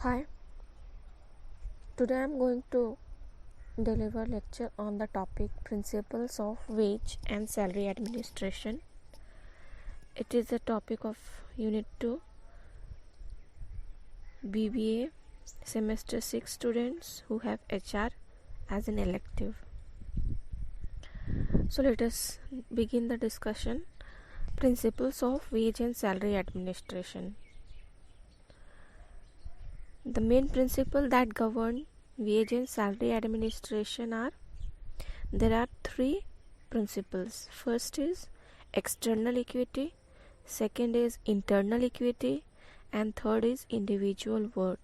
Hi, today I am going to deliver lecture on the topic Principles of Wage and Salary Administration. It is a topic of Unit 2 BBA Semester 6 students who have HR as an elective. So let us begin the discussion. Principles of Wage and Salary Administration. The main principle that govern wage and salary administration there are three principles. First is external equity, second is internal equity, and third is individual worth.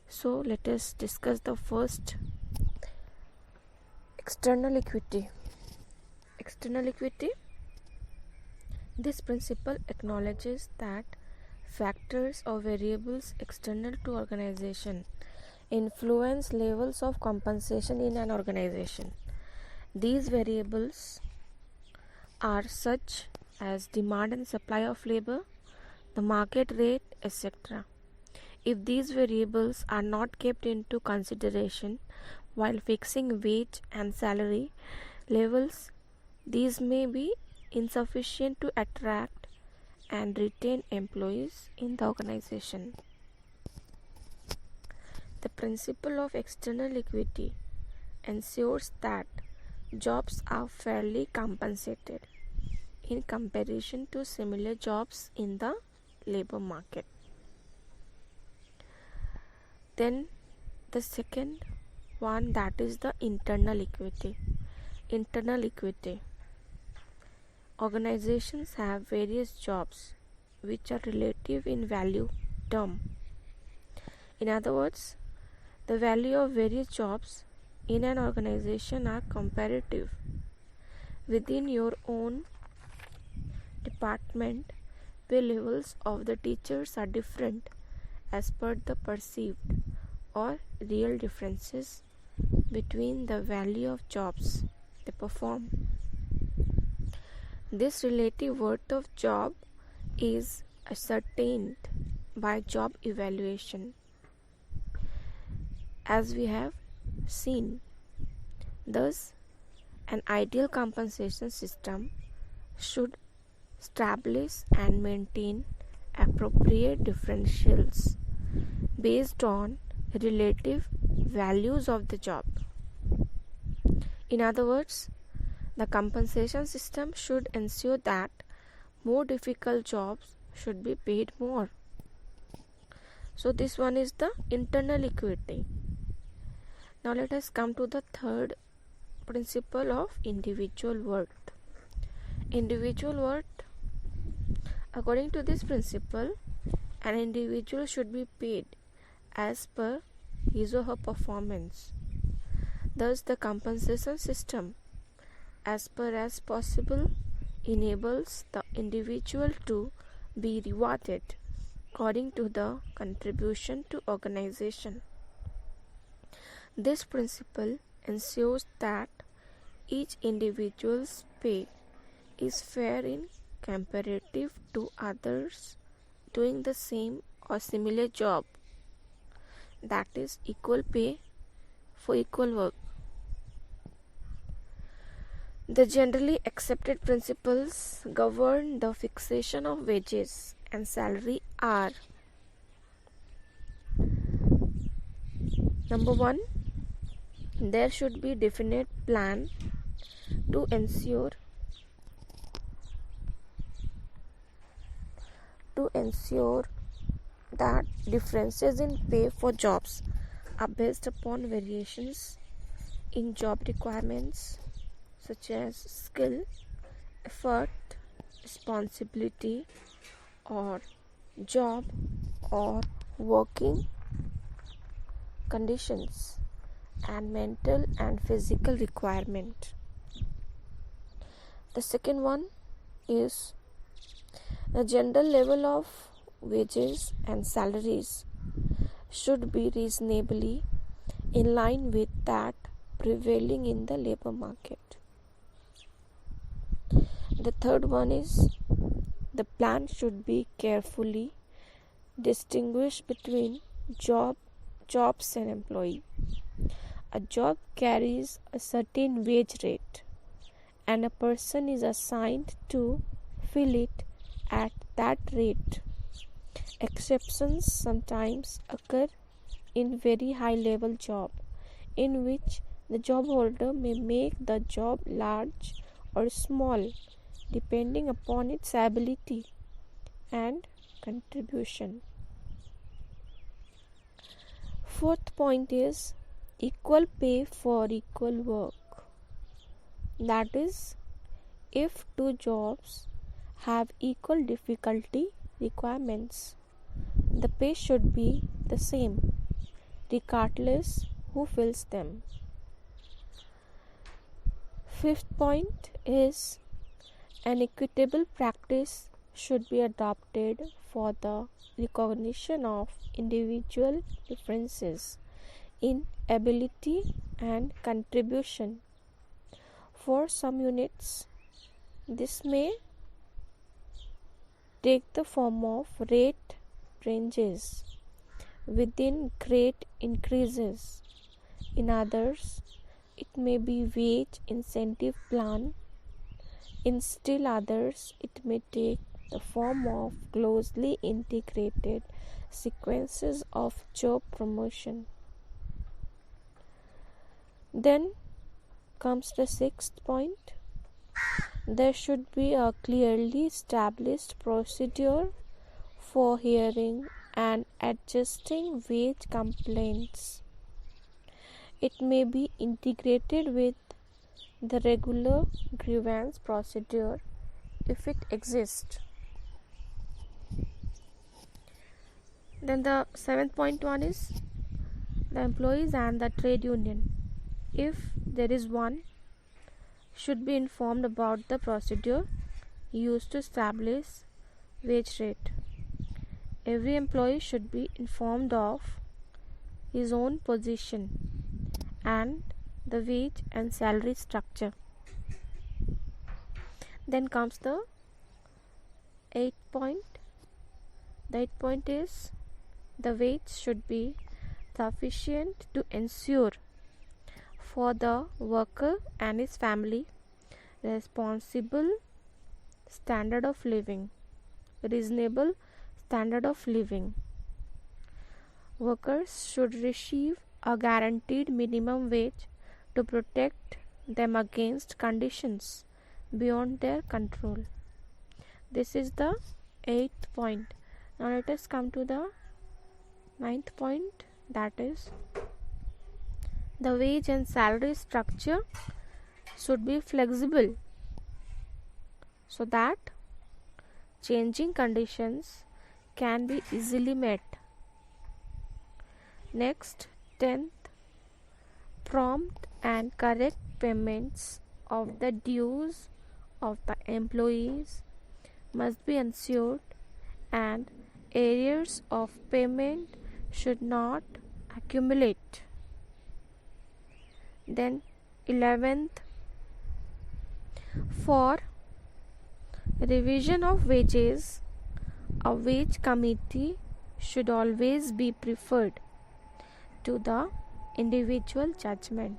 So let us discuss the first, external equity. External equity. This principle acknowledges that factors or variables external to organization influence levels of compensation in an organization. These variables are such as demand and supply of labor, the market rate, etc. If these variables are not kept into consideration while fixing wage and salary levels, these may be insufficient to attract and retain employees in the organization. The principle of external equity ensures that jobs are fairly compensated in comparison to similar jobs in the labor market. Then the second one, that is the internal equity. Internal equity. Organizations have various jobs which are relative in value term. In other words, the value of various jobs in an organization are comparative. Within your own department, pay levels of the teachers are different as per the perceived or real differences between the value of jobs they perform. This relative worth of job is ascertained by job evaluation, as we have seen. Thus, an ideal compensation system should establish and maintain appropriate differentials based on relative values of the job. In other words, the compensation system should ensure that more difficult jobs should be paid more. So this one is the internal equity. Now let us come to the third principle of individual worth. Individual worth. According to this principle, an individual should be paid as per his or her performance. Thus, the compensation system, as per as possible, enables the individual to be rewarded according to the contribution to organization. This principle ensures that each individual's pay is fair in comparative to others doing the same or similar job, that is, equal pay for equal work. The generally accepted principles govern the fixation of wages and salary are: number 1, there should be definite plan to ensure that differences in pay for jobs are based upon variations in job requirements such as skill, effort, responsibility, or job or working conditions, and mental and physical requirement. The second one is the general level of wages and salaries should be reasonably in line with that prevailing in the labor market. The third one is the plan should be carefully distinguish between job jobs an employee. A job carries a certain wage rate, and a person is assigned to fill it at that rate. Exceptions sometimes occur in very high level job, in which the job holder may make the job large or small depending upon its ability and contribution. Fourth point is equal pay for equal work. That is, if two jobs have equal difficulty requirements, the pay should be the same regardless who fills them. Fifth point is an equitable practice should be adopted for the recognition of individual differences in ability and contribution. For some units, this may take the form of rate ranges within grade increases. In others, it may be wage incentive plan. In still others, it may take the form of closely integrated sequences of job promotion. Then comes the sixth point. There should be a clearly established procedure for hearing and adjusting wage complaints. It may be integrated with the regular grievance procedure if it exists. Then the seventh point one is the employees and the trade union, if there is one, should be informed about the procedure used to establish wage rate. Every employee should be informed of his own position and the wage and salary structure. Then comes the eighth point. The eighth point is the wage should be sufficient to ensure for the worker and his family responsible standard of living, reasonable standard of living. Workers should receive a guaranteed minimum wage to protect them against conditions beyond their control. This is the eighth point. Now let us come to the ninth point, that is the wage and salary structure should be flexible so that changing conditions can be easily met. Next, 10th, prompt and correct payments of the dues of the employees must be ensured, and arrears of payment should not accumulate. Then 11th, for revision of wages, a wage committee should always be preferred to the individual judgment,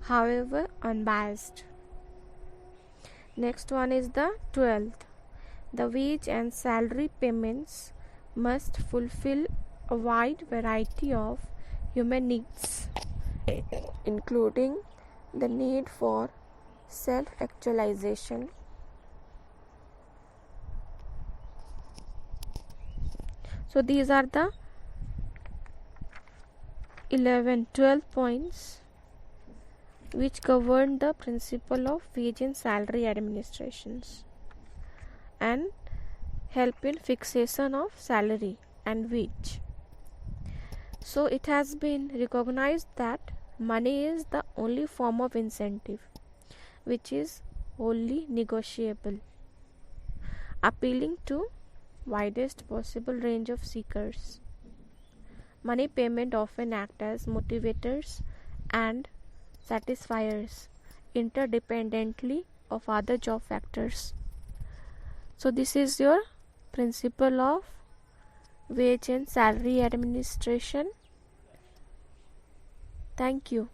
however unbiased. Next one is the 12th. The wage and salary payments must fulfill a wide variety of human needs, including the need for self-actualization, so these are the 12 points which govern the principle of wage and salary administrations and help in fixation of salary and wage. So it has been recognized that money is the only form of incentive which is wholly negotiable, appealing to widest possible range of seekers. Money payment often act as motivators and satisfiers interdependently of other job factors. So this is your principle of wage and salary administration. Thank you.